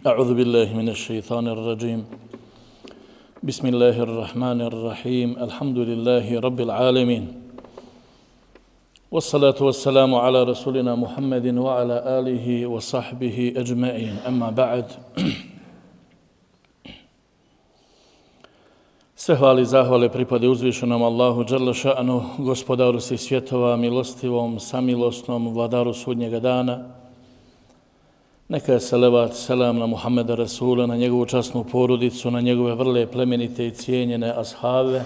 أعوذ بالله من الشيطان الرجيم بسم الله الرحمن الرحيم الحمد لله رب العالمين والصلاة والسلام على رسولنا محمد وعلى آله وصحبه أجمعين أما بعد Sve hvali i zahvale pripade uzvišenom Allahu dželle šanu, gospodaru svih svjetova, milostivom, samilosnom, vladaru sudnjega dana. Neka je salavat, selam na Muhammeda Rasula, na njegovu časnu porodicu, na njegove vrle, plemenite i cijenjene ashave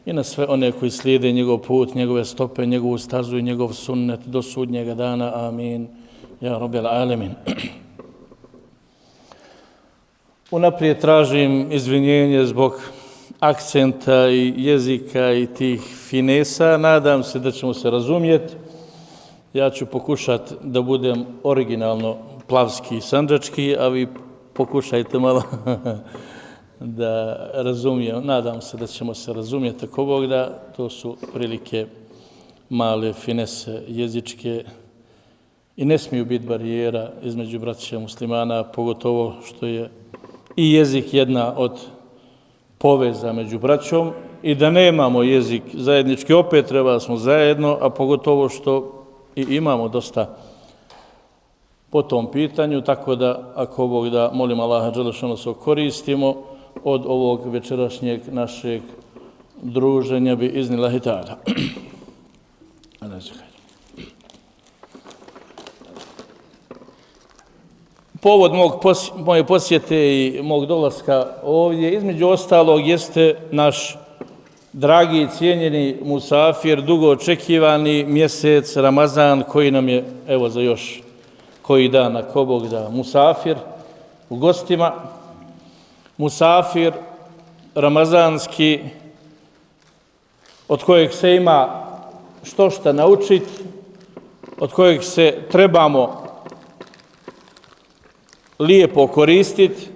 i na sve one koji slijede njegov put, njegove stope, njegovu stazu i njegov sunnet do sudnjega dana. Amin. Ja Rabbel Alemin. Unaprijed tražim izvinjenje zbog akcenta i jezika i tih finesa. Nadam se da ćemo se razumjeti. Ja ću pokušati da budem originalno plavski i sandžački, a vi pokušajte malo da razumijem. Nadam se da ćemo se razumjeti ako Bog da. To su prilike male finese jezičke i ne smiju biti barijera između braća muslimana, pogotovo što je i jezik jedna od poveza među braćom i da nemamo jezik zajednički, opet treba smo zajedno, a pogotovo što i imamo dosta po tom pitanju, tako da ako Bog da, molim Allaha dželle šanu se koristimo od ovog večerašnjeg našeg druženja bi iznillahi ta'ala. Povod moje posjete i mog dolaska ovdje, između ostalog, jeste naš dragi i cijenjeni musafir, dugo očekivani mjesec Ramazan, koji nam je, evo za još koji dan, ako Bog da, musafir u gostima. Musafir ramazanski, od kojeg se ima što šta naučiti, od kojeg se trebamo lijepo koristiti,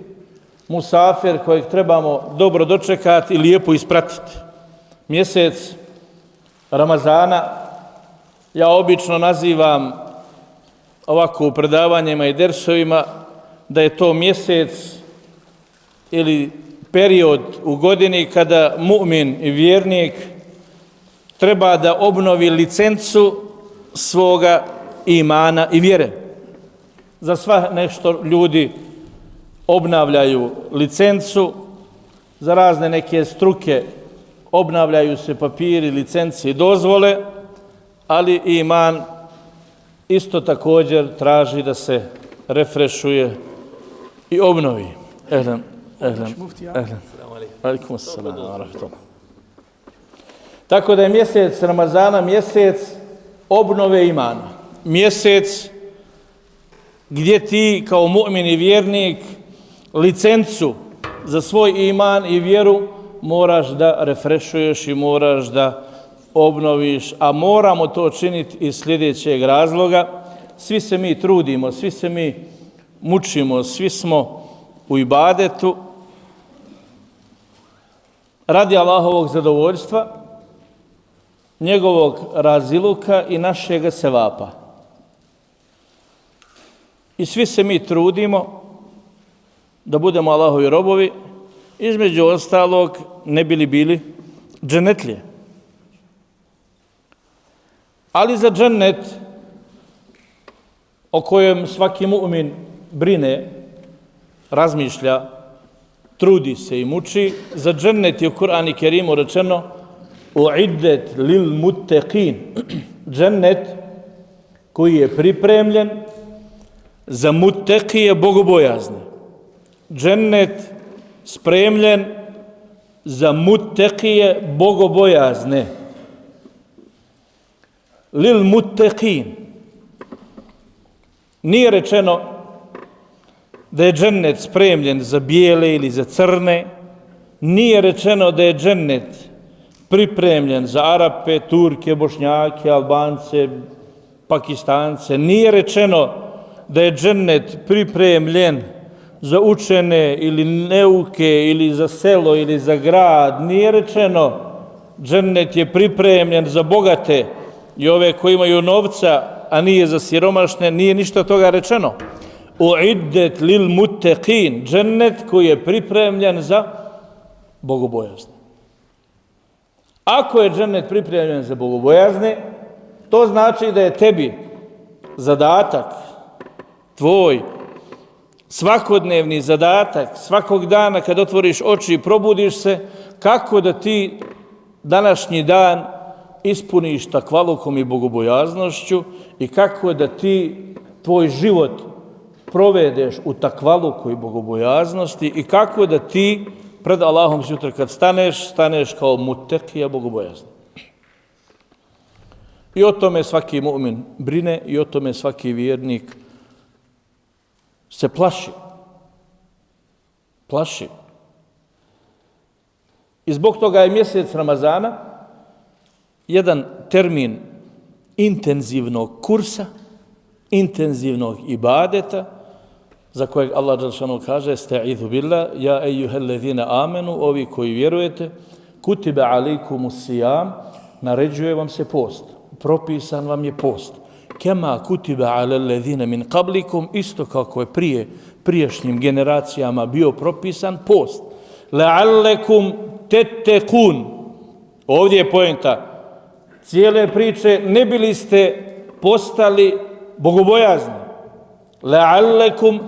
musafir kojeg trebamo dobro dočekati i lijepo ispratiti. Mjesec Ramazana ja obično nazivam ovako u predavanjima i dersovima da je to mjesec ili period u godini kada mu'min i vjernik treba da obnovi licencu svoga imana i vjere. Za sva nešto ljudi obnavljaju licencu, za razne neke struke obnavljaju se papiri, licence i dozvole, ali iman isto također traži da se refrešuje i obnovi. Ehlen. Alaikum assalam wa rahmatullah. Tako da je mjesec Ramazana mjesec obnove imana. Mjesec gdje ti kao mu'min i vjernik licencu za svoj iman i vjeru moraš da refrešuješ i moraš da obnoviš, a moramo to činiti iz sljedećeg razloga. Svi se mi trudimo, svi se mi mučimo, svi smo u ibadetu radi Allahovog zadovoljstva, njegovog raziluka i našega sevapa. I svi se mi trudimo da budemo Allahovi robovi, između ostalog ne bi li bili džennetlije. Ali za džennet o kojem svaki mu'min brine, razmišlja, trudi se i muči, za džennet je u Kur'anu i Kerimu rečeno uiddet lil muttaqin, džennet koji je pripremljen za muttaqije, bogobojazne. Džennet spremljen za muttaqije, bogobojazne. Lil muttaqin. Nije rečeno da je džennet spremljen za bijele ili za crne. Nije rečeno da je džennet pripremljen za Arape, Turke, Bošnjake, Albance, Pakistance. Nije rečeno da je džennet pripremljen za učene ili neuke ili za selo ili za grad. Nije rečeno džennet je pripremljen za bogate i ove koji imaju novca, a nije za siromašne. Nije ništa toga rečeno. uiddet lil muttaqin, džennet koji je pripremljen za bogobojazne. Ako je džennet pripremljen za bogobojazne, to znači da je tebi zadatak, tvoj svakodnevni zadatak, svakog dana kad otvoriš oči i probudiš se, kako da ti današnji dan ispuniš takvalukom i bogobojaznošću i kako da ti tvoj život provedeš u takvaluku i bogobojaznosti i kako da ti pred Allahom sutra kad staneš kao mutekija bogobojazni. I o tome svaki mu'min brine i o tome svaki vjernik se plaši. Plaši. I zbog toga je mjesec Ramazana jedan termin intenzivnog kursa, intenzivnog ibadeta, za kojeg Allah dželešanu kaže sta'idhu billah, ja ejuhellezina amenu, ovi koji vjerujete, kutiba alejkumus sijam, naređuje vam se post, propisan vam je post. Kema kutiba alellezina min qablikum, isto kako je prijašnjim generacijama bio propisan post. La'allekum tettekun. Ovdje je poenta cijele priče, ne bili ste postali bogobojazni. La'allekum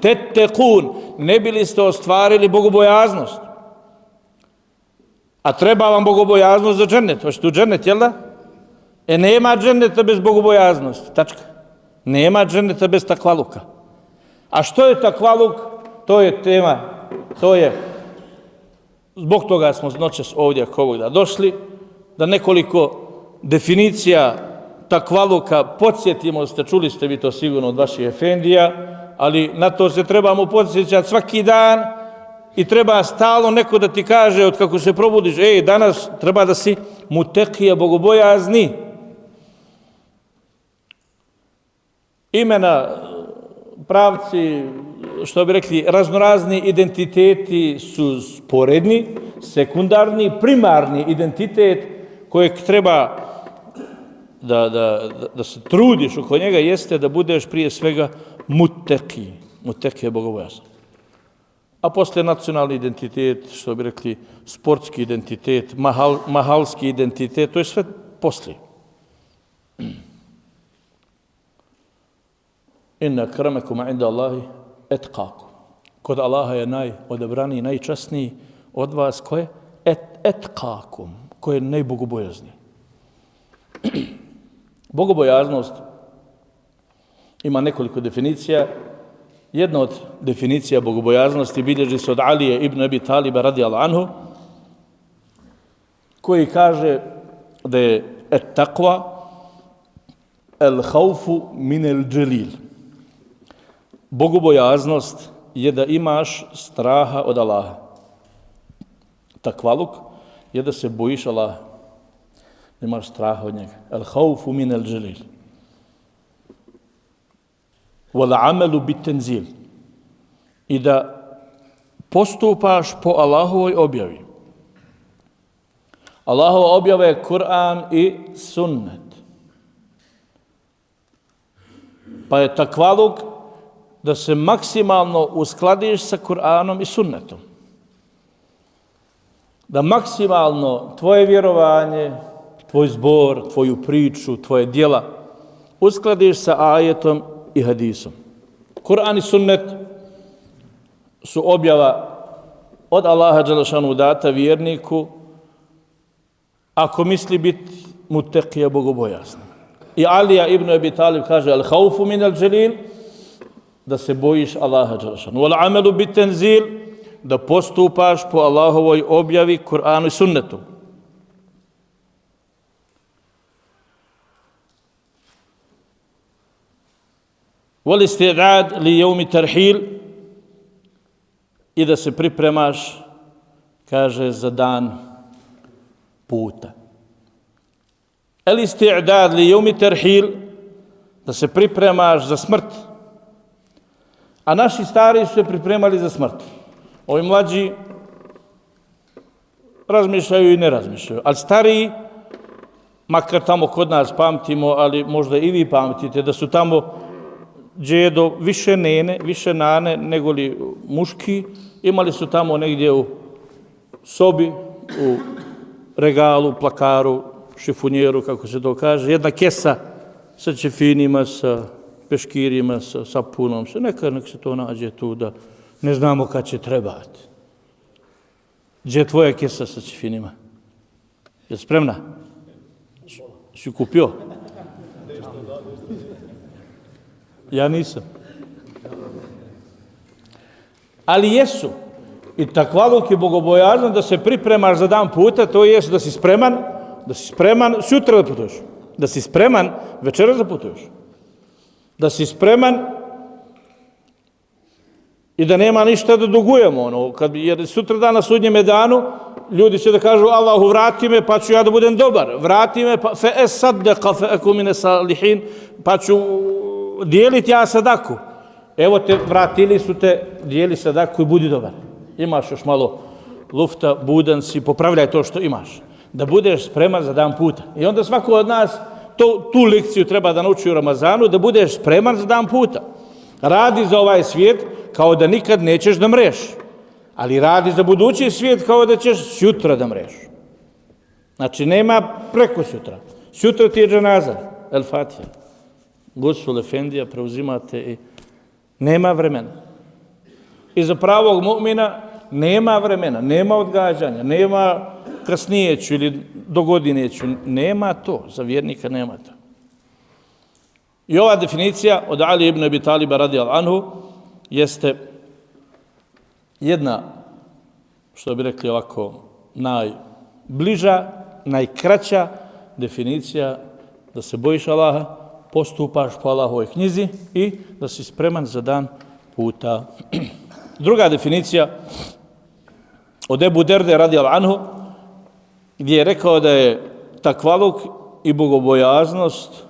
tettekun, ne bili ste ostvarili bogobojaznost. A treba vam bogobojaznost za džennet. Hoćete u džennet, jel da? Nema dženneta bez bogobojaznosti. Tačka. Nema dženneta bez takvaluka. A što je takvaluk? To je tema. To je, zbog toga smo noćas ovdje ako Bog da došli, da nekoliko definicija takvaluka podsjetimo, čuli ste vi to sigurno od vaših efendija, ali na to se trebamo podsjećati svaki dan i treba stalno neko da ti kaže od kako se probudiš, danas treba da si mutekija bogobojazni. Imena, pravci, što bi rekli, raznorazni identiteti su sporedni, sekundarni, primarni identitet kojeg treba da se trudiš oko njega jeste da budeš prije svega mutekije bogobojazan. A posle nacionalni identitet, što bi rekli, sportski identitet, mahalski identitet, to je sve poslije. Inna akramakum inda Allahi etqakum. Kod Allaha je najodabraniji, najčasniji od vas ko je etqakum, ko je najbogobojazniji. Bogobojaznost ima nekoliko definicija. Jedna od definicija bogobojaznosti bilježi se od Alije ibn Abi Taliba radijallahu anhu, koji kaže da je et-taqwa el-khawfu min el-dželil. Bogobojaznost je da imaš straha od Allaha. Takvaluk je da se bojiš Allaha. Da imaš straha od njega. El-khawfu min el-dželil. Wal-amalu bit-tenzil. I da postupaš po Allahovoj objavi. Allahova objava je Kur'an i sunnet. Pa je takvaluk da se maksimalno uskladiš sa Kur'anom i sunnetom. Da maksimalno tvoje vjerovanje, tvoj zbor, tvoju priču, tvoje djela uskladiš sa ajetom i hadisom. Kur'an i sunnet su objava od Allaha dželešanu data vjerniku ako misli biti mutekija bogobojazna. I Alija ibn Abi Talib kaže al-khawfu min al-dželil, da se bojiš Allaha dželešanu. Wal-amalu bit-tenzil, da postupaš po Allahovoj objavi, Kur'anu i sunnetu. Wal-istidad li yawmi tarhil, i da se pripremaš, kaže, za dan puta. El-istidad li yawmi tarhil, da se pripremaš za smrt. A naši stari su se pripremali za smrt. Ovi mlađi razmišljaju i ne razmišljaju. Ali stariji, makar tamo kod nas pamtimo, ali možda i vi pamtite, da su tamo džedo, više nene, više nane nego li muški. Imali su tamo negdje u sobi, u regalu, plakaru, šifunjeru, kako se to kaže, jedna kesa sa ćefinima, sa peškirima, sa sapunom. Nek se to nađe tu da ne znamo kad će trebati. Gdje je tvoja kesa sa ćefinima? Je spremna? Si kupio? Ja nisam. Ali jesu. I takvaluk i bogobojaznost da se pripremaš za dan puta, to jest da si spreman sutra da putuješ. Da si spreman večeras da putuješ. Da si spreman i da nema ništa da dugujemo. Jer sutra dan na sudnjem danu ljudi će da kažu Allahu vrati me pa ću ja da budem dobar. Vrati me pa fe es saddeqa fe eku mine salihin pa ću dijeliti ja sadaku. Evo te, vratili su te, dijeli sadaku i budi dobar. Imaš još malo lufta, budan si, popravljaj to što imaš. Da budeš spreman za dan puta. I onda svako od nas tu lekciju treba da nauči u Ramazanu, da budeš spreman za dan puta. Radi za ovaj svijet kao da nikad nećeš da mreš. Ali radi za budući svijet kao da ćeš sutra da mreš. Znači, nema preko sutra. Sutra ti je dženaza, El Fatiha. Gusul Efendija preuzimate i nema vremena. I za pravog mu'mina nema vremena, nema odgađanja, nema kasnije ću ili do godine ću. Nema to, za vjernika nema to. I ova definicija od Ali ibn Abi Taliba radijallahu anhu jeste jedna, što bi rekli ovako, najbliža, najkraća definicija da se bojiš Allaha, postupaš po Allahovoj knjizi i da si spreman za dan puta. Druga definicija od Ebu Derde radijallahu anhu, gdje je rekao da je takvaluk i bogobojaznost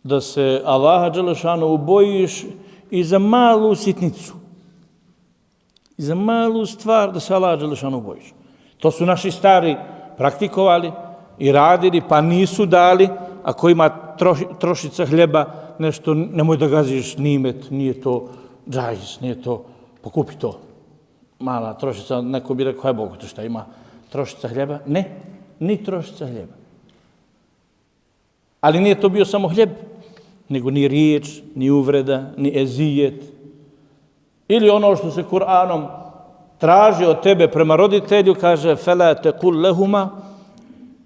da se Allaha dželešanu bojiš i za malu sitnicu. I za malu stvar da se Allaha dželešanu bojiš. To su naši stari praktikovali i radili, pa nisu dali. Ako ima trošica hljeba, nešto, nemoj da gaziš nimet, nije to džajz, nije to, pokupi to. Mala trošica, neko bi rekao, haj Bogu, to šta ima trošica hljeba? Ne, ni trošica hljeba. Ali nije to bio samo hljeb, nego ni riječ, ni uvreda, ni ezijet. Ili ono što se Kur'anom traži od tebe prema roditelju, kaže, fela tekul lehuma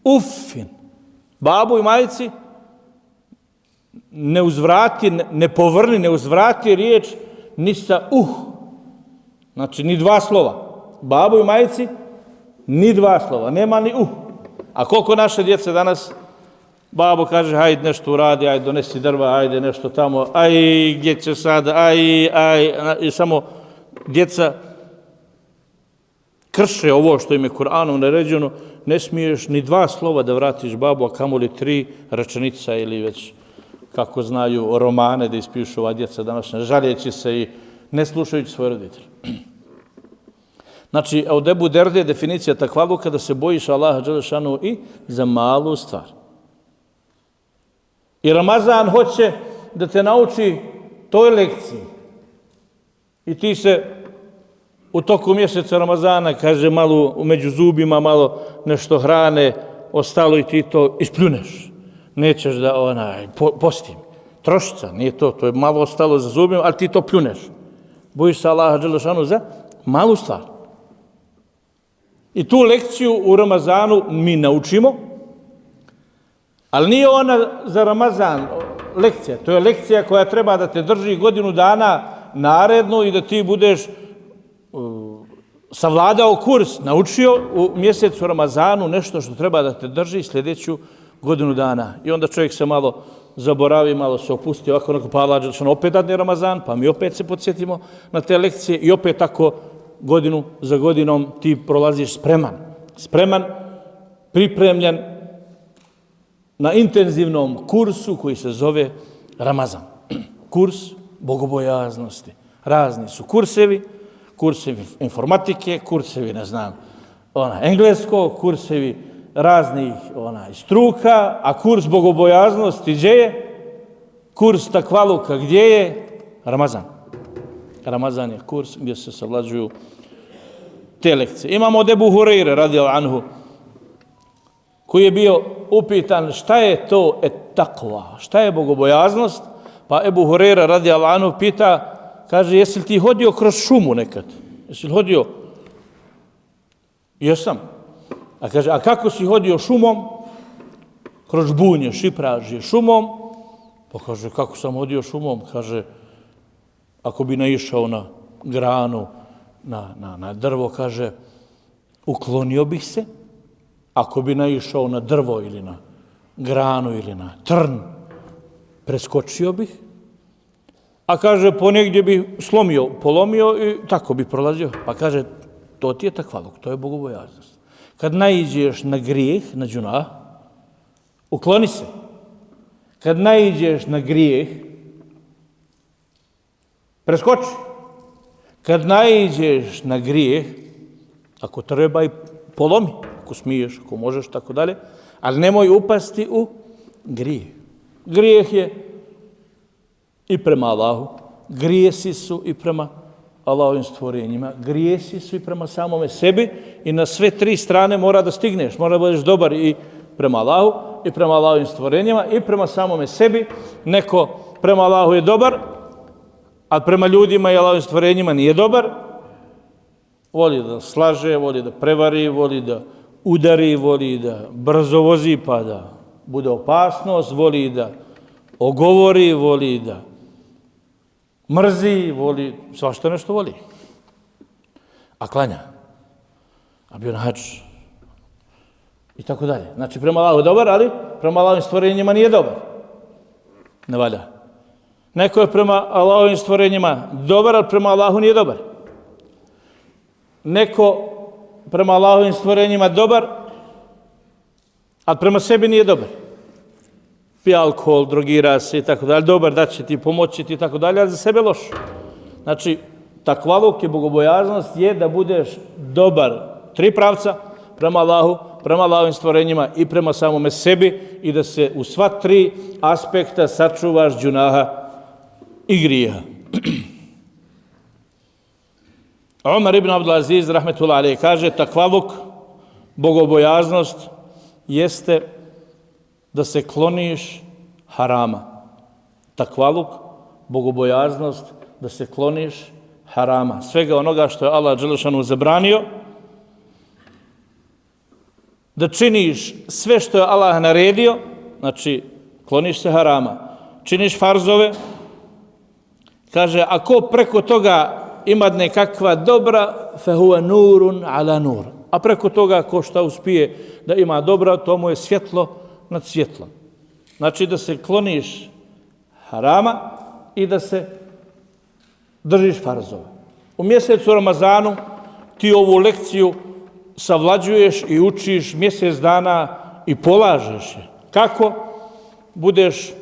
uffin. Babu i majici ne uzvrati, ne povrni, ne uzvrati riječ ni sa Znači, ni dva slova. Babu i majici, ni dva slova. Nema ni A koliko naše djece danas, babo kaže, hajde nešto uradi, hajde donesi drva, hajde nešto tamo, aj, gdje će sad, i samo djeca krše ovo što im je Kur'anom naređeno, ne smiješ ni dva slova da vratiš babu, a kamoli 3 rečenica ili već, kako znaju, romane da ispišu ova djeca današnja, žaljeći se i ne slušajući svoje roditelje. Znači, od Ebu Derde je definicija takvaluka da se bojiš Allaha dželešanu i za malu stvar. I Ramazan hoće da te nauči toj lekciji. I ti se u toku mjeseca Ramazana, kaže, malo među zubima, malo nešto hrane, ostalo i ti to ispljuneš. Nećeš da postim. Trošica, nije to je malo ostalo za zubima, ali ti to pljuneš. Bojiš se Allaha dželešanu za malu stvar. I tu lekciju u Ramazanu mi naučimo, ali nije ona za Ramazan lekcija. To je lekcija koja treba da te drži godinu dana naredno i da ti budeš savladao kurs, naučio u mjesecu Ramazanu nešto što treba da te drži sljedeću godinu dana. I onda čovjek se malo zaboravi, malo se opusti, ovako pa Allah dželešanu opet dadne Ramazan, pa mi opet se podsjetimo na te lekcije i opet tako godinu za godinom ti prolaziš spreman, pripremljen na intenzivnom kursu koji se zove Ramazan. Kurs bogobojaznosti. Razni su kursevi informatike, kursevi, engleskog, kursevi raznih struka, a kurs bogobojaznosti gdje je? kurs takvaluka gdje je? Ramazan. Ramazan je kurs gdje se savlađuju te lekcije. Imamo od Ebu Hureyre radijallahu anhu, koji je bio upitan šta je to takva, šta je bogobojaznost, pa Ebu Hureyre radijallahu anhu pita, kaže, jesi li ti hodio kroz šumu nekad? Jesi li hodio? Jesam. A kaže, a kako si hodio šumom? Kroz bunje, šipražje, šumom. Pa kaže, kako sam hodio šumom? Kaže, ako bi naišao na granu, na drvo, kaže, uklonio bih se. Ako bi naišao na drvo ili na granu ili na trn, preskočio bih. A kaže, ponegdje bi polomio i tako bi prolazio. Pa kaže, to ti je takvaluk, to je bogobojaznost. Kad naiđeš na grijeh, na džunah, ukloni se. Kad naiđeš na grijeh, preskoči. Kad naiđeš na grijeh, ako treba i polomi, ako smiješ, ako možeš, tako dalje, ali nemoj upasti u grijeh. Grijeh je i prema Allahu, grijesi su i prema Allahovim stvorenjima, grijesi su i prema samome sebi i na sve tri strane mora da stigneš, mora da budeš dobar i prema Allahu, i prema Allahovim stvorenjima, i prema samome sebi. Neko prema Allahu je dobar, a prema ljudima i Allahovim stvorenjima nije dobar, voli da slaže, voli da prevari, voli da udari, voli da brzo vozi pa da bude opasnost, voli da ogovori, voli da mrzi, voli, svašta nešto voli. A klanja, a bio na hadž i tako dalje. Znači, prema Allahu je dobar, ali prema Allahovim stvorenjima nije dobar. Ne valja. Neko je prema Allahovim stvorenjima dobar, ali prema Allahu nije dobar. Neko prema Allahovim stvorenjima dobar, ali prema sebi nije dobar. Pije alkohol, drogira se i tako dalje, dobar, da će ti pomoći ti i tako dalje, ali za sebe loš. Znači, takvaluk je bogobojaznost je da budeš dobar tri pravca prema Allahu, prema Allahovim stvorenjima i prema samome sebi i da se u sva tri aspekta sačuvaš džunaha i grijeha. Umar ibn Abdulaziz, rahmetullahi alejhi, kaže, takvaluk, bogobojaznost, jeste da se kloniš harama. Takvaluk, bogobojaznost, da se kloniš harama. Svega onoga što je Allah dželešanu zabranio, da činiš sve što je Allah naredio, znači kloniš se harama, činiš farzove, kaže, ako preko toga ima nekakva dobra, fehuwa nurun ala nur. A preko toga, ko šta uspije da ima dobra, to mu je svjetlo nad svjetlom. Znači da se kloniš harama i da se držiš farzova. U mjesecu Ramazanu ti ovu lekciju savlađuješ i učiš mjesec dana i polažeš je. Kako? Budeš,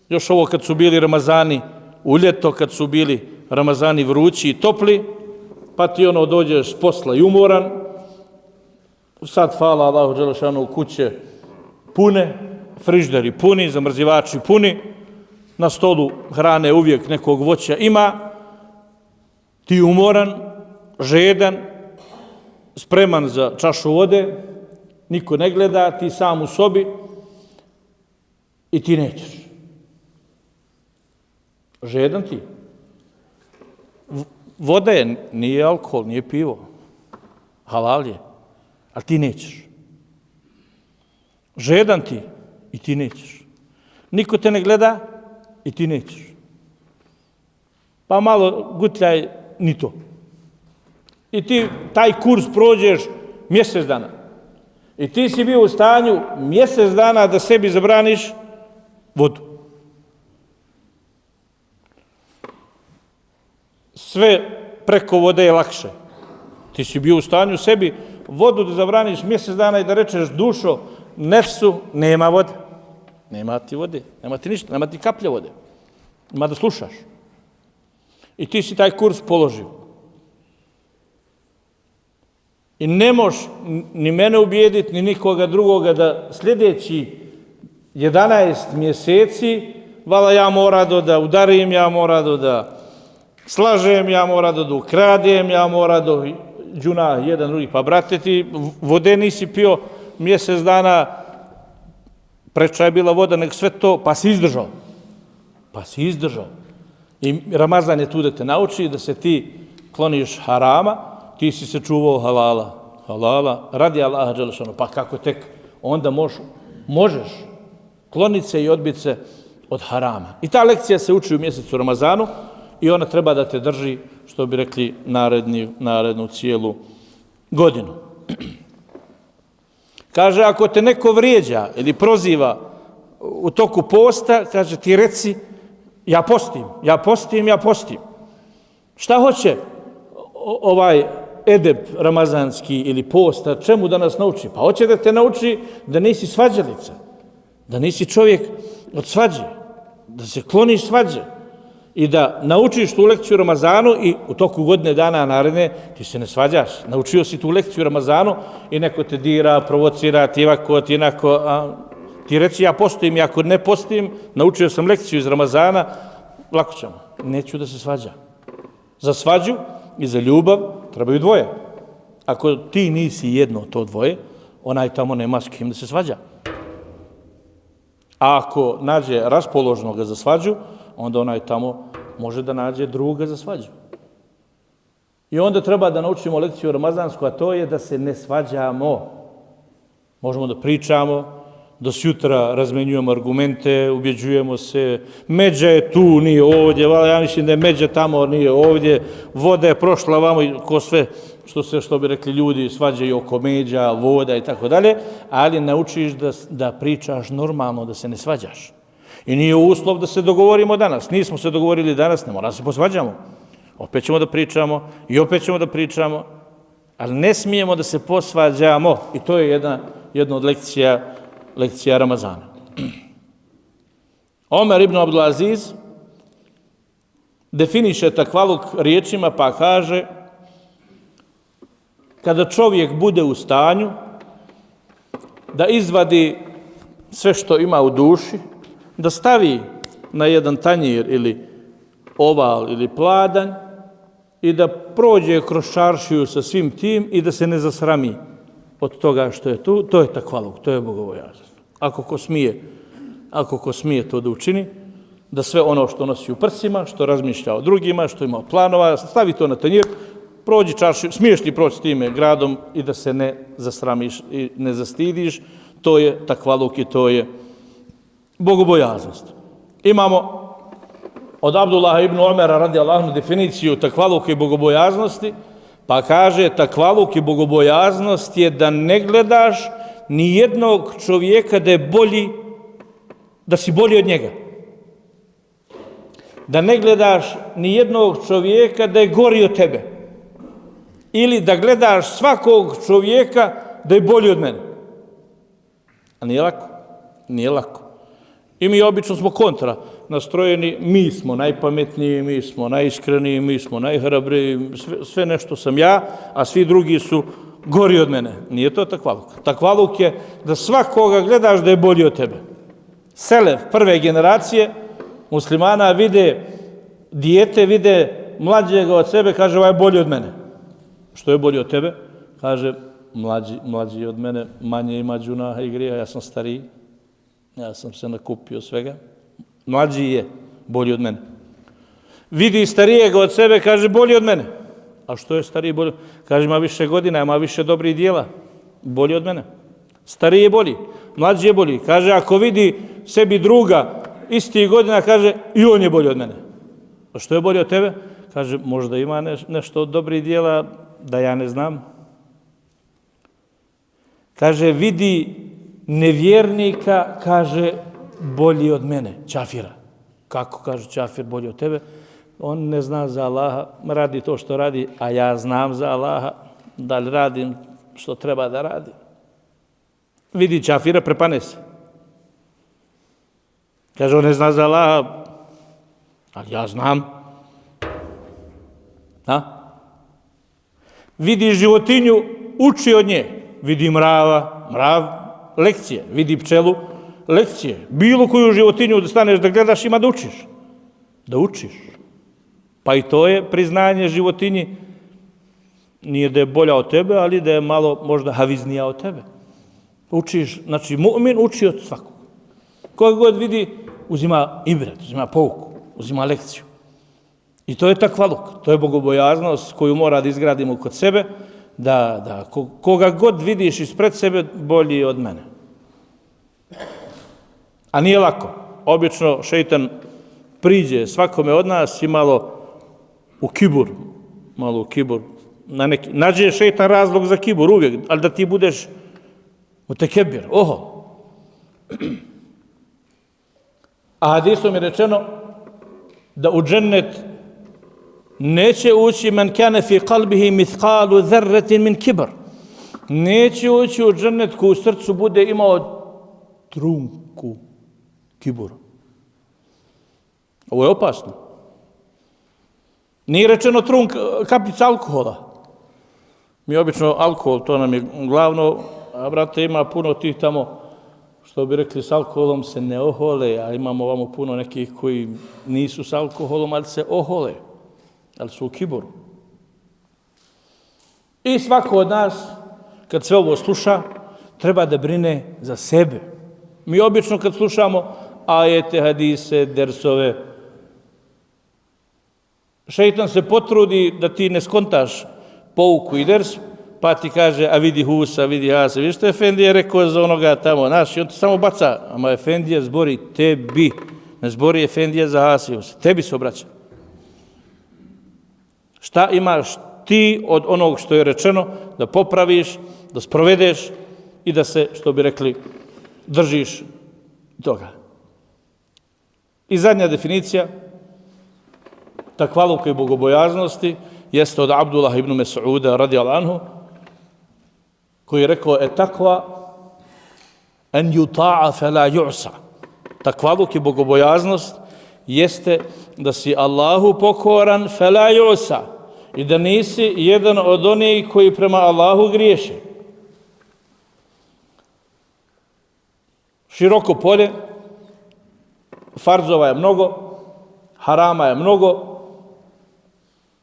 još ovo kad su bili Ramazani u ljeto, kad su bili Ramazani vrući i topli, pa ti dođeš s posla i umoran, sad hvala Allahu dželešanu kuće pune, frižderi puni, zamrzivači puni, na stolu hrane uvijek nekog voća ima, ti umoran, žedan, spreman za čašu vode, niko ne gleda, ti sam u sobi i ti nećeš. Žedan ti. Voda je, nije alkohol, nije pivo, halal je, ali ti nećeš. Žedan ti i ti nećeš. Niko te ne gleda i ti nećeš. Pa malo gutljaj, ni to. I ti taj kurs prođeš mjesec dana. I ti si bio u stanju mjesec dana da sebi zabraniš vodu. Sve preko vode je lakše. Ti si bio u stanju sebi vodu da zabraniš mjesec dana i da rečeš, dušo, nefsu, nema vode. Nema ti vode, nema ti ništa, nema ti kaplje vode. Ima da slušaš. I ti si taj kurs položio. I ne možeš ni mene ubijediti, ni nikoga drugoga da sljedeći 11 mjeseci vala ja mora da udarim, ja mora da slažem, ja mora da ukradem, ja mora da džuna jedan drugi. Pa brate, ti vode nisi pio mjesec dana, preča je bila voda, nek sve to, pa si izdržao. I Ramazan je tu da te nauči da se ti kloniš harama, ti si se čuvao halala, radi Allaha dželešanu, pa kako tek onda možeš kloniti se i odbiti se od harama. I ta lekcija se uči u mjesecu Ramazanu i ona treba da te drži, što bi rekli, narednu cijelu godinu. Kaže, ako te neko vrijeđa ili proziva u toku posta, kaže, ti reci, ja postim. Šta hoće ovaj edeb ramazanski ili posta, čemu da nas nauči? Pa hoće da te nauči da nisi svađalica, da nisi čovjek od svađe, da se kloniš svađe i da naučiš tu lekciju u Ramazanu i u toku godine dana naredne ti se ne svađaš. Naučio si tu lekciju u Ramazanu i neko te dira, provocira, ti ovako, ti inako, ti reci ja postim i ako ne postim, naučio sam lekciju iz Ramazana, lako ćemo. Neću da se svađa. Za svađu i za ljubav trebaju dvoje. Ako ti nisi jedno to dvoje, onaj tamo nema s kim da se svađa. A ako nađe raspoložnoga za svađu, onda onaj tamo može da nađe druga za svađu. I onda treba da naučimo lekciju ramazansku, a to je da se ne svađamo. Možemo da pričamo, do sutra razmenjujemo argumente, ubjeđujemo se, međa je tu, nije ovdje, ja mislim da je međa tamo, nije ovdje, voda je prošla vamo, ko sve, što bi rekli ljudi, svađaju oko međa, voda i tako dalje, ali naučiš da pričaš normalno, da se ne svađaš. I nije uslov da se dogovorimo danas. Nismo se dogovorili danas, ne mora da se posvađamo. Opet ćemo da pričamo i opet ćemo da pričamo, ali ne smijemo da se posvađamo. I to je jedna od lekcija Ramazana. Omer ibn Abdulaziz definiše takvaluk riječima pa kaže kada čovjek bude u stanju da izvadi sve što ima u duši, da stavi na jedan tanjir ili oval ili pladanj i da prođe kroz čaršiju sa svim tim i da se ne zasrami od toga što je tu, to je takvaluk, to je bogobojaznost. Ako ko smije to da učini, da sve ono što nosi u prsima, što razmišlja o drugima, što ima planova, stavi to na tanjir, prođi čaršiju, smiješ li proći time gradom i da se ne zasramiš i ne zastidiš, to je takvaluk i to je bogobojaznost. Imamo od Abdullaha ibn Omera radijallahu anhu definiciju takvaluka i bogobojaznosti, pa kaže takvaluk i bogobojaznost je da ne gledaš ni jednog čovjeka da si bolji od njega. Da ne gledaš ni jednog čovjeka da je gori od tebe. Ili da gledaš svakog čovjeka da je bolji od mene. A nije lako. I mi obično smo kontra nastrojeni, mi smo najpametniji, mi smo najiskreniji, mi smo najhrabriji, sve nešto sam ja, a svi drugi su gori od mene. Nije to takvaluk. Takvaluk je da svakoga gledaš da je bolji od tebe. Selef, prve generacije muslimana vide mlađega od sebe, kaže ovaj je bolji od mene. Što je bolji od tebe? Kaže mlađi od mene, manje ima džunaha i grija, ja sam stariji. Ja sam se nakupio svega. Mlađi je bolji od mene. Vidi starijega od sebe, kaže bolji od mene. A što je stariji bolji? Kaže ima više godina, ima više dobrih dijela. Bolji od mene. Stariji je bolji, mlađi je bolji. Kaže ako vidi sebi druga istih godina, kaže i on je bolji od mene. A što je bolji od tebe? Kaže možda ima nešto od dobrih dijela da ja ne znam. Kaže vidi nevjernika, kaže, bolji od mene, čafira. Kako, kaže, čafir bolji od tebe? On ne zna za Allaha, radi to što radi, a ja znam za Allaha, da li radim što treba da radim. Vidi čafira, prepane se. Kaže, on ne zna za Allaha, ali ja znam. Vidi životinju, uči od nje. Vidi mrav lekcije. Vidi pčelu, lekcije. Bilo koju životinju da staneš da gledaš, ima da učiš. Da učiš. Pa i to je priznanje životinji. Nije da je bolja od tebe, ali da je malo možda haviznija od tebe. Učiš, znači mu'min uči od svakog. Koga god vidi, uzima ibret, uzima pouku, uzima lekciju. I to je takvaluk, to je bogobojaznost koju mora da izgradimo kod sebe, da koga god vidiš ispred sebe, bolji je od mene. A nije lako. Obično šeitan priđe svakome od nas i malo u kibur. Nađe šeitan razlog za kibur uvijek, ali da ti budeš mutekebir, oho. A hadisom je rečeno da u džennet neće ući men kane fi qalbihi mithqalu dharratin min kibr. Neće ući u džennet ko u srcu bude imao trunku kibura. Ovo je opasno. Nije rečeno kapica alkohola. Mi obično alkohol, to nam je glavno, a brate ima puno tih tamo, što bi rekli, s alkoholom se ne ohole, a imamo ovamo puno nekih koji nisu s alkoholom, ali se ohole, ali su u kiboru. I svako od nas, kad sve ovo sluša, treba da brine za sebe. Mi obično kad slušamo ajete, hadise, dersove, šeitan se potrudi da ti ne skontaš pouku i ders, pa ti kaže, a vidi Husa, vidi Hasa, vidiš što je Efendija rekao za onoga tamo, naš, i on ti samo baca, ama Efendija zbori tebi, ne zbori Efendija za Hasa i Husa, tebi se obraća. Šta imaš ti od onog što je rečeno, da popraviš, da sprovedeš i da se, što bi rekli, držiš toga. I zadnja definicija takvaluka i bogobojaznosti jeste od Abdullah ibn Mas'uda radijallahu anhu, koji je rekao takva an yuta'a fala yu'sa. Takvaluk i bogobojaznost jeste da si Allahu pokoran fala yu'sa i da nisi jedan od onih koji prema Allahu griješe. Široko polje, farzova je mnogo, harama je mnogo,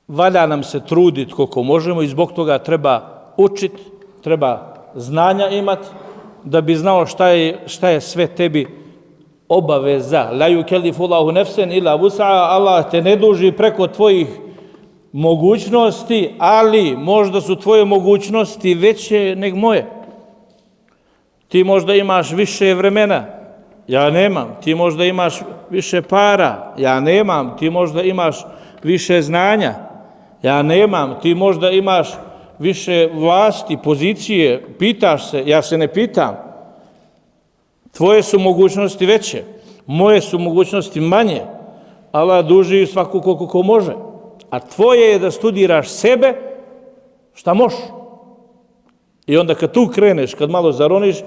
valja nam se truditi koliko možemo i zbog toga treba učiti, treba znanja imati, da bi znao šta je sve tebi obaveza. La yukellifu Allahu nefsen illa wus'aha, Allah te ne duži preko tvojih mogućnosti, ali možda su tvoje mogućnosti veće nego moje. Ti možda imaš više vremena, ja nemam. Ti možda imaš više para, ja nemam. Ti možda imaš više znanja, ja nemam. Ti možda imaš više vlasti, pozicije, pitaš se, ja se ne pitam. Tvoje su mogućnosti veće, moje su mogućnosti manje. Allah duži svaku koliko može. A tvoje je da studiraš sebe šta možeš. I onda kad tu kreneš, kad malo zaroniš,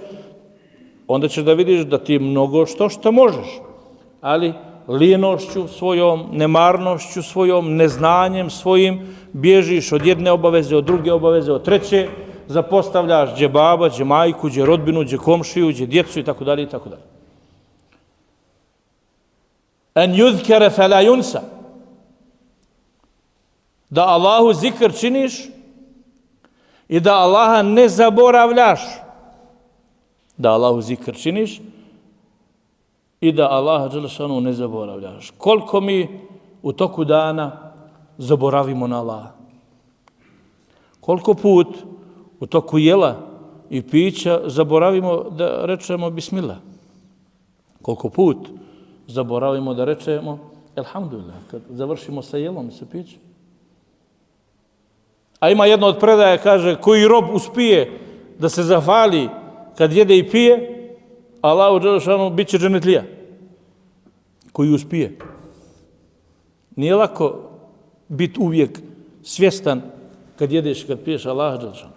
onda ćeš da vidiš da ti mnogo što možeš. Ali lijenošću svojom, nemarnošću svojom, neznanjem svojim, bježiš od jedne obaveze, od druge obaveze, od treće, zapostavljaš gdje baba, gdje majku, gdje rodbinu, gdje komšiju, gdje djecu i tako dalje i tako dalje. En yuzkere fela yunsa. Da Allahu zikr činiš i da Allaha ne zaboravljaš. Da Allahu zikr činiš i da Allaha dželešanu ne zaboravljaš. Koliko mi u toku dana zaboravimo na Allaha. Koliko put u toku jela i pića zaboravimo da rečemo bismillah. Koliko put zaboravimo da rečemo elhamdulillah kad završimo sa jelom i sa pićem. A ima jedno od predaja, kaže, koji rob uspije da se zahvali kad jede i pije, Allahu dželešanu bit će dženetlija. Koji uspije. Nije lako biti uvijek svjestan kad jedeš i kad piješ Allaha dželešanu.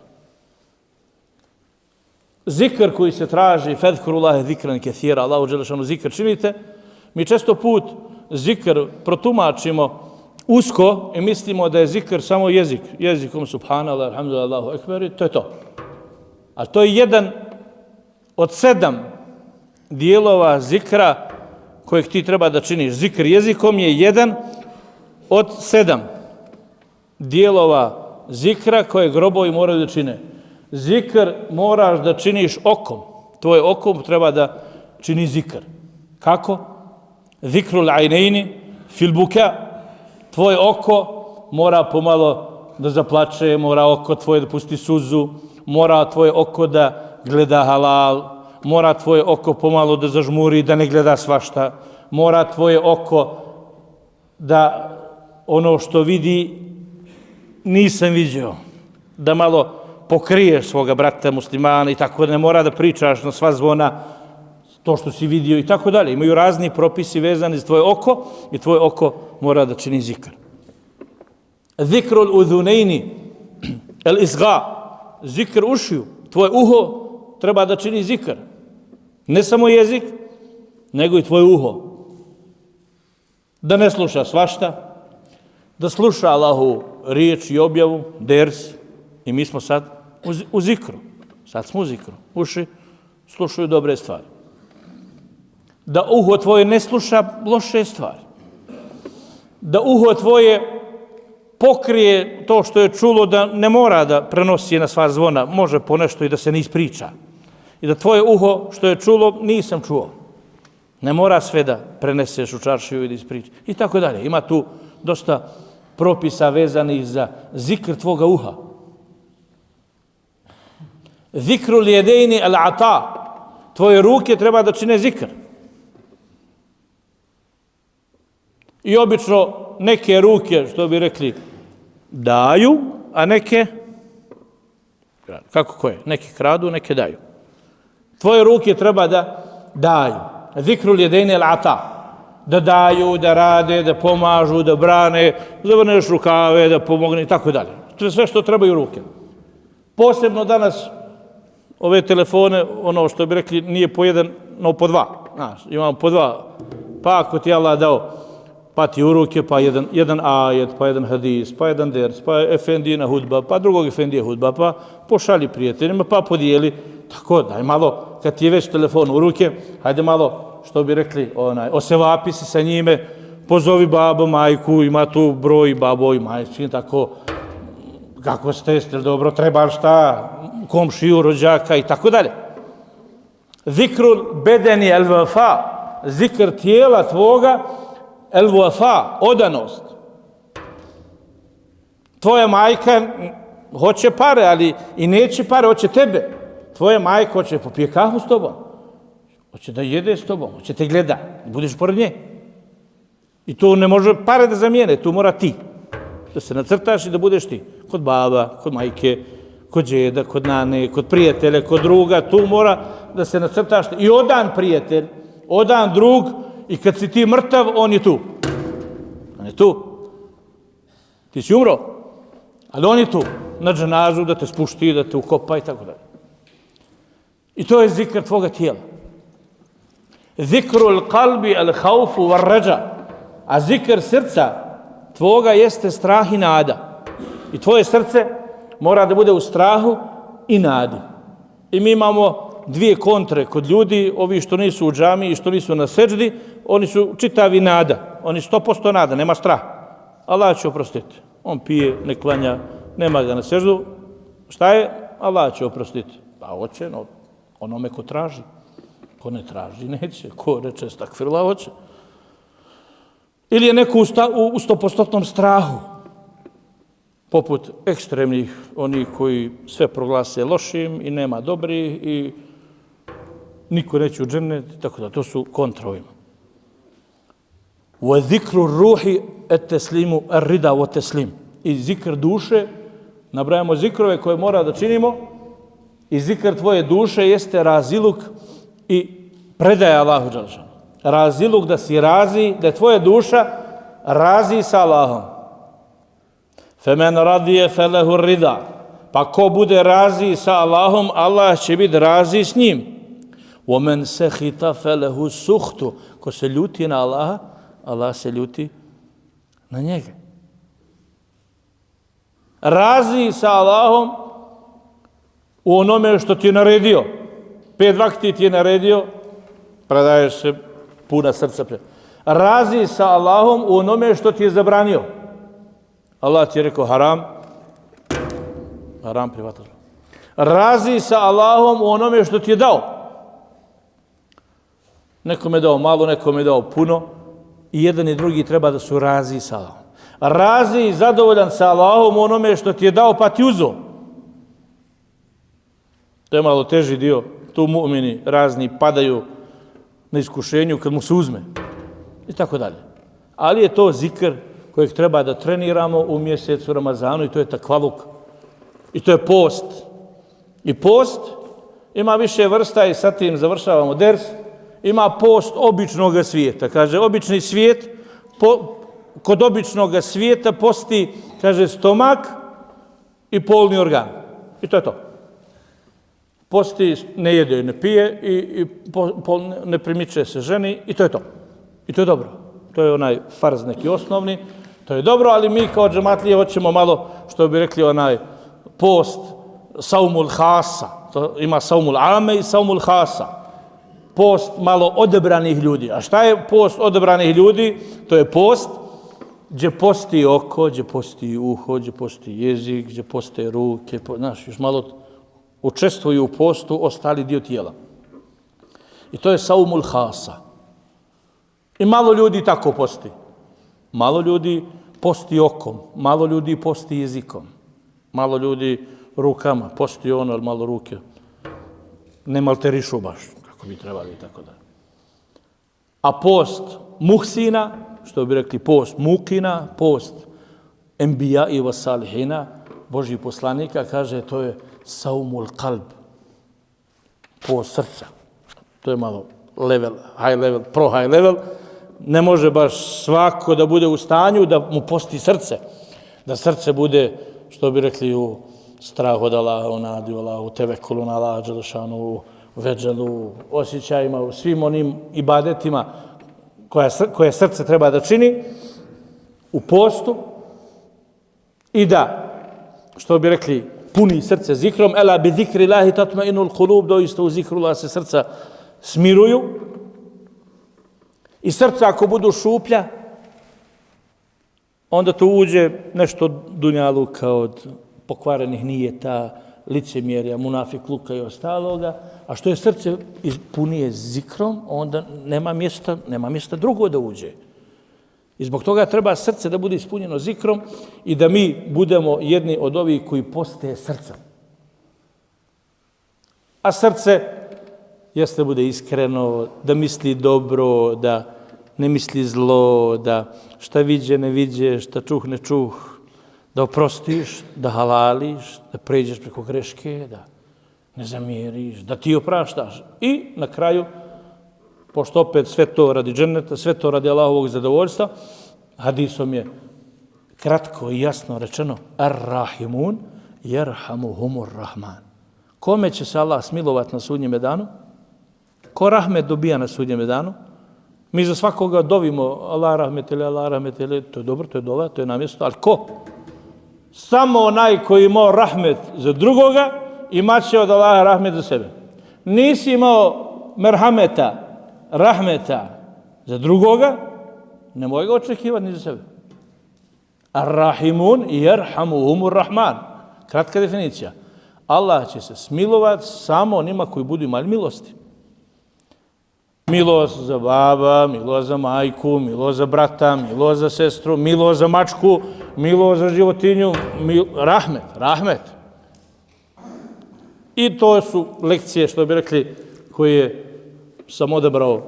Zikr koji se traži, fadhkurullaha zikran kathira, Allahu dželešanu zikr činite. Mi često put zikr protumačimo usko i mislimo da je zikr samo jezik. Jezikom subhanallah, alhamdulillah, Allahu ekber i to je to. A to je jedan od 7 dijelova zikra kojeg ti treba da činiš. Zikr jezikom je jedan od 7 dijelova zikra koje grobovi moraju da čine. Zikr moraš da činiš okom. Tvoje okom treba da čini zikr. Kako? Zikrul ajnejni fil buka. Tvoje oko mora pomalo da zaplače, mora oko tvoje da pusti suzu, mora tvoje oko da gleda halal, mora tvoje oko pomalo da zažmuri, da ne gleda svašta, mora tvoje oko da ono što vidi nisam vidio, da malo pokriješ svoga brata muslimana i tako da ne mora da pričaš na sva zvona to što si vidio i tako dalje. Imaju razni propisi vezani za tvoje oko i tvoje oko mora da čini zikr. Zikrul udhunejni, el isga, zikr ušiju, tvoje uho treba da čini zikr. Ne samo jezik, nego i tvoje uho. Da ne sluša svašta, da sluša Allahu riječ i objavu, ders, i mi smo sad u zikru. Sad smo u zikru. Uši slušaju dobre stvari. Da uho tvoje ne sluša loše stvari. Da uho tvoje pokrije to što je čulo, da ne mora da prenosi na sva zvona, može ponešto i da se ne ispriča. I da tvoje uho što je čulo, nisam čuo. Ne mora sve da preneseš u čaršiju i da ispriča. I tako dalje. Ima tu dosta propisa vezanih za zikr tvoga uha. Zikrul jedejni al-ata. Tvoje ruke treba da čine zikr. I obično neke ruke, što bi rekli, daju, a neke, kako koje? Neke kradu, neke daju. Tvoje ruke treba da daju. Zikrul jedejni al-ata. Da daju, da rade, da pomažu, da brane, zavrneš rukave, da pomogne i tako dalje. To je sve što trebaju ruke. Posebno danas ove telefone, ono što bi rekli, nije po jedan, no po dva. Znaš, imamo po dva. Pa ako ti Allah dao, pa ti u ruke, pa jedan ajet, pa jedan hadis, pa jedan ders, pa efendijina hudba, pa drugog efendija hudba, pa pošalji prijateljima, pa podijeli. Tako, daj malo, kad ti je već telefon u ruke, hajde malo, što bi rekli, osevapi se sa njime, pozovi babo, majku, ima tu broj babo i majčin, tako, kako ste, jeste li dobro, treba šta, komšiju, rođaka i tako dalje. Zikrul bedeni el-vafa, zikr tijela tvoga, el-vafa, odanost. Tvoja majka hoće pare, ali i neće pare, hoće tebe. Tvoja majka hoće popije kahu s tobom, hoće da jede s tobom, hoće te gleda, budeš pored nje. I to ne može pare da zamijene, tu mora ti. Da se nacrtaš i da budeš ti. Kod baba, kod majke, kod džeda, kod nane, kod prijatelja, kod druga, tu mora da se nacrtaš. I odan prijatelj, odan drug, i kad si ti mrtav, on je tu. On je tu. Ti si umro, ali on je tu. Na dženazu da te spušti, da te ukopa i tako dalje. I to je zikr tvoga tijela. Zikrul kalbi al-haufu var-rađa. A zikr srca tvoga jeste strah i nada. I tvoje srce mora da bude u strahu i nadi. I mi imamo dvije kontre kod ljudi, ovi što nisu u džami i što nisu na seđdi, oni su čitavi nada. Oni 100% nada, nema strah. Allah će oprostiti. On pije, ne klanja, nema ga na seždu. Šta je? Allah će oprostiti. Pa hoće, no, onome ko traži. Ko ne traži, neće. Ko reče stakfirullah, hoće. Ili je neko u 100% strahu. Poput ekstremnih, oni koji sve proglase lošim i nema dobrih i niko neće u džennet, tako da to su kontra ovima. Wa zikru ruhi et teslimu ar-rida wa teslim. I zikr duše, nabrajamo zikrove koje mora da činimo, i zikr tvoje duše jeste raziluk i predaja Allahu dželešanu. Raziluk da si razi, da je tvoja duša razi sa Allahom. Femen radije felehu rida. Pa ko bude razi sa Allahom, Allah će biti razi s njim. Omen sehita felehu suhtu. Ko se ljuti na Allaha, Allah se ljuti na njega. Razi sa Allahom u onome što ti je naredio. 5 vakti ti je naredio, predaješ se puna srca. Razi sa Allahom u onome što ti je zabranio. Allah ti je rekao haram, haram prihvataš. Razi sa Allahom u onome što ti je dao. Nekom je dao malo, nekom je dao puno i jedan i drugi treba da su razi sa Allahom. Razi i zadovoljan sa Allahom u onome što ti je dao pa ti uzo. To je malo teži dio. Tu mu'mini razni padaju na iskušenju kad mu se uzme. I tako dalje. Ali je to zikr kojeg treba da treniramo u mjesecu Ramazanu i to je takvaluk. I to je post. I post ima više vrsta i sa tim završavamo ders. Ima post običnog svijeta. Kaže, obični svijet, kod običnog svijeta posti, kaže, stomak i polni organ. I to je to. Posti, ne jede i ne pije i ne primiče se ženi i to je to. I to je dobro. To je onaj farz neki osnovni. To je dobro, ali mi kao džematlije hoćemo malo, što bi rekli, onaj post saumul hasa. To ima saumul ame i saumul hasa. Post malo odebranih ljudi. A šta je post odebranih ljudi? To je post gdje posti oko, gdje posti uho, gdje posti jezik, gdje poste ruke. Znaš, još malo učestvuju u postu ostali dio tijela. I to je saumul hasa. I malo ljudi tako posti. Malo ljudi posti okom, malo ljudi posti jezikom, malo ljudi rukama, posti ono, ali malo ruke. Ne malterišu baš, kako bi trebali i tako da. A post muhsina, što bi rekli post mukina, post enbija i vasalihina, Božji poslanika, kaže to je saumul kalb, post srca. To je malo level, high level, pro high level. Ne može baš svako da bude u stanju da mu posti srce. Da srce bude, što bi rekli, u strahu od Allaha, u nadi u Allahu, u tevekulu na Allaha, dželešanu, u veđelu, osjećajima, u svim onim ibadetima koje srce treba da čini u postu i da, što bi rekli, puni srce zikrom, ela bi zikri Allahi tatma'inul kulub, doista u zikru Allah se srca smiruju. I srca ako budu šuplja, onda tu uđe nešto dunjaluka od pokvarenih nijeta, licemjerja, munafikluka i ostaloga. A što je srce punije zikrom, onda nema mjesta drugo da uđe. I zbog toga treba srce da bude ispunjeno zikrom i da mi budemo jedni od ovih koji poste srcem. A srce jeste da bude iskreno, da misli dobro, da ne misli zlo, da šta viđe ne viđe, šta čuh ne čuh, da oprostiš, da halališ, da pređeš preko greške, da ne zamjeriš, da ti opraštaš. I na kraju, pošto opet sve to radi dženneta, sve to radi Allahovog zadovoljstva, hadisom je kratko i jasno rečeno Ar-Rahimun jerhamuhumur Rahman. Kome će se Allah smilovati na sudnjem danu? Ko rahmet dobija na sudnjem danu? Mi za svakoga dovimo Allah rahmetili, to je dobro, to je dova, to je namjesto, ali ko? Samo onaj koji imao rahmet za drugoga, imat će od Allaha rahmet za sebe. Nisi imao merhameta, rahmeta za drugoga, nemoj ga očekivati ni za sebe. Ar-Rahimun jerhamuhumur Rahman. Kratka definicija. Allah će se smilovati samo onima koji budu imali milosti. Milost za baba, milost za majku, milost za brata, milost za sestru, milost za mačku, milost za životinju, rahmet. I to su lekcije, što bi rekli, koje sam odabrao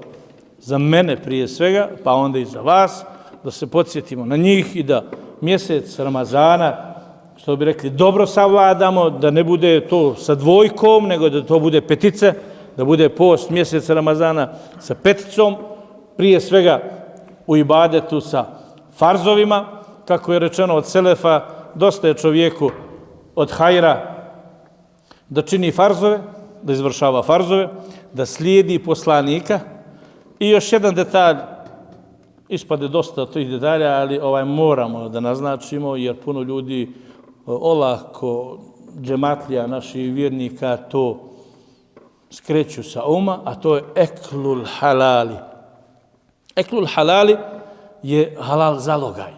za mene prije svega, pa onda i za vas, da se podsjetimo na njih i da mjesec Ramazana, što bi rekli, dobro savladamo, da ne bude to sa dvojkom, nego da to bude petice, da bude post mjeseca Ramazana sa peticom, prije svega u ibadetu sa farzovima, kako je rečeno od selefa, dosta je čovjeku od hajra da čini farzove, da izvršava farzove, da slijedi poslanika. I još jedan detalj, ispade dosta tih detalja, ali moramo da naznačimo, jer puno ljudi olako, džematlija, naših vjernika, to skreću sa uma, a to je eklul halali. Eklul halali je halal zalogaj.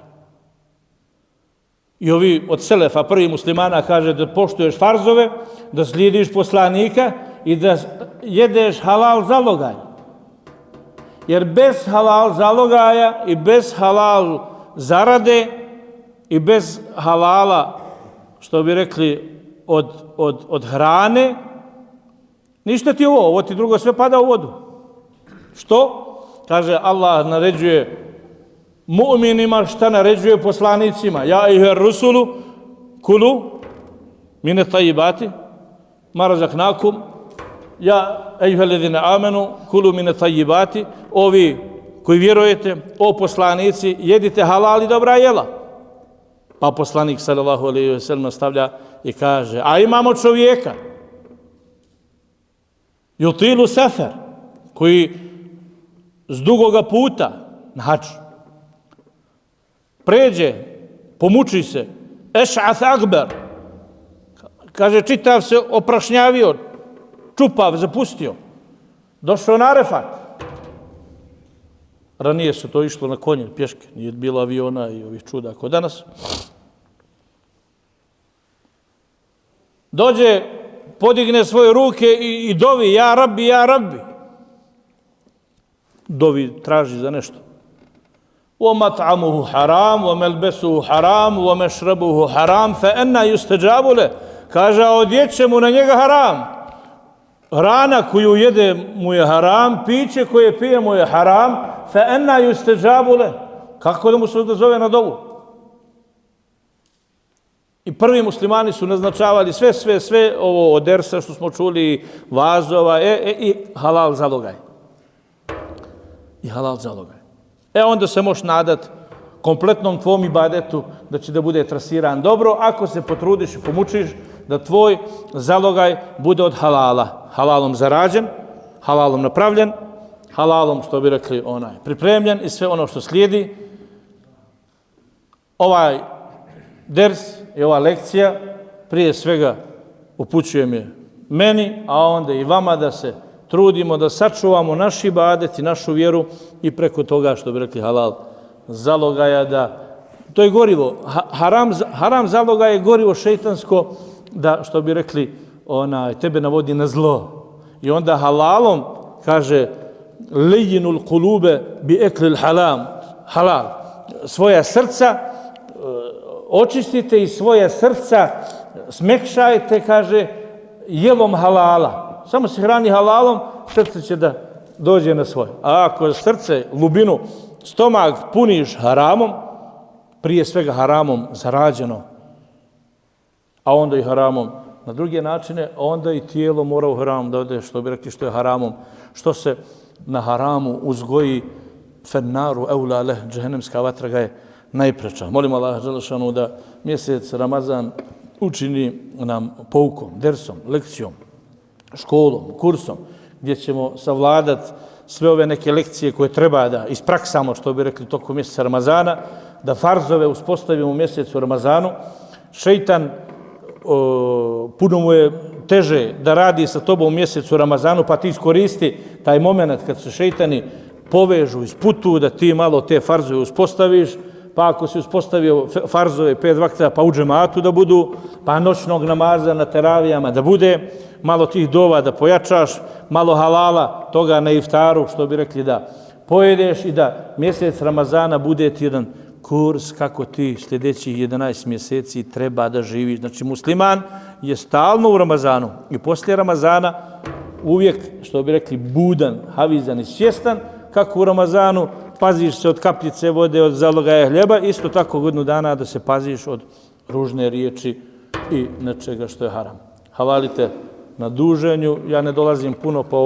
I ovi od selefa, prvi muslimana, kaže da poštuješ farzove, da slijediš poslanika i da jedeš halal zalogaj. Jer bez halal zalogaja i bez halal zarade i bez halala, što bi rekli, od hrane, ništa ti ovo ti drugo sve pada u vodu. Što? Kaže, Allah naređuje mu'minima šta naređuje poslanicima. Ja ejuher rusulu kulu mine tajibati ma razaknakum. Ja ejuher ledine amenu kulu mine tajibati. Ovi koji vjerujete, o poslanici, jedite halal i dobra jela. Pa poslanik sallallahu alejhi ve sellem stavlja i kaže, a imamo čovjeka yutilu safar, koji s dugoga puta na hadž pređe, pomuči se, eš'ath akbar, kaže čitav se oprašnjavio, čupav, zapustio, došao na Arefat. Ranije se to išlo na konje, pješke, nije bilo aviona i ovih čuda kao danas. Dođe, podigne svoje ruke i dovi, ja rabbi, ja rabbi. Dovi, traži za nešto. وَمَطْعَمُهُ حَرَامُ وَمَلْبَسُهُ حَرَامُ وَمَشْرَبُهُ حَرَامُ فَأَنَّا يُسْتَجَابُ لَهُ. Kaže, odjeće mu na njega haram. Hrana koju jede mu je haram, piće koje pije mu je haram, فَأَنَّا يُسْتَجَابُ لَهُ. Kako da mu se odazove na dovu? I prvi muslimani su naznačavali sve ovo od dersa što smo čuli, vazova, i halal zalogaj. I halal zalogaj. Onda se možeš nadat kompletnom tvom ibadetu da će da bude trasiran dobro, ako se potrudiš i pomučiš da tvoj zalogaj bude od halala. Halalom zarađen, halalom napravljen, halalom, što bi rekli, pripremljen i sve ono što slijedi. Ovaj ders i ova lekcija prije svega upućujem je meni, a onda i vama da se trudimo da sačuvamo naš ibadet i našu vjeru i preko toga, što bi rekli, halal zalogaja, da to je gorivo. Haram zaloga je gorivo šejtansko, da, što bi rekli, tebe navodi na zlo. I onda halalom, kaže, lejinul kulube bi eklil halal. Svoja srca očistite i svoja srca smekšajte, kaže, jelom halala. Samo se hrani halalom, srce će da dođe na svoje. A ako srce, lubinu, stomak puniš haramom, prije svega haramom zarađeno, a onda i haramom na druge načine, onda i tijelo mora u haram da ode, što bi rekli, što je haramom. Što se na haramu uzgoji, fennaru eula leh, džehennemska vatra ga je najpreča. Molim Allah dželešanu da mjesec Ramazan učini nam poukom, dersom, lekcijom, školom, kursom, gdje ćemo savladati sve ove neke lekcije koje treba da ispraksamo, što bi rekli, tokom mjeseca Ramazana, da farzove uspostavimo u mjesecu Ramazanu. Šeitan, puno mu je teže da radi sa tobom u mjesecu Ramazanu, pa ti iskoristi taj moment kad se šeitani povežu iz putu, da ti malo te farzove uspostaviš, pa ako si uspostavio farzove 5 vakta, pa u džematu da budu, pa noćnog namaza na teravijama da bude, malo tih dova da pojačaš, malo halala toga na iftaru, što bi rekli, da pojedeš i da mjesec Ramazana bude ti jedan kurs kako ti sljedećih 11 mjeseci treba da živiš. Znači, musliman je stalno u Ramazanu i poslije Ramazana uvijek, što bi rekli, budan, havizan i svjestan, kako u Ramazanu paziš se od kapljice vode, od zalogaja hljeba, isto tako godinu dana da se paziš od ružne riječi i nečega što je haram. Halalite na duženju, ja ne dolazim puno po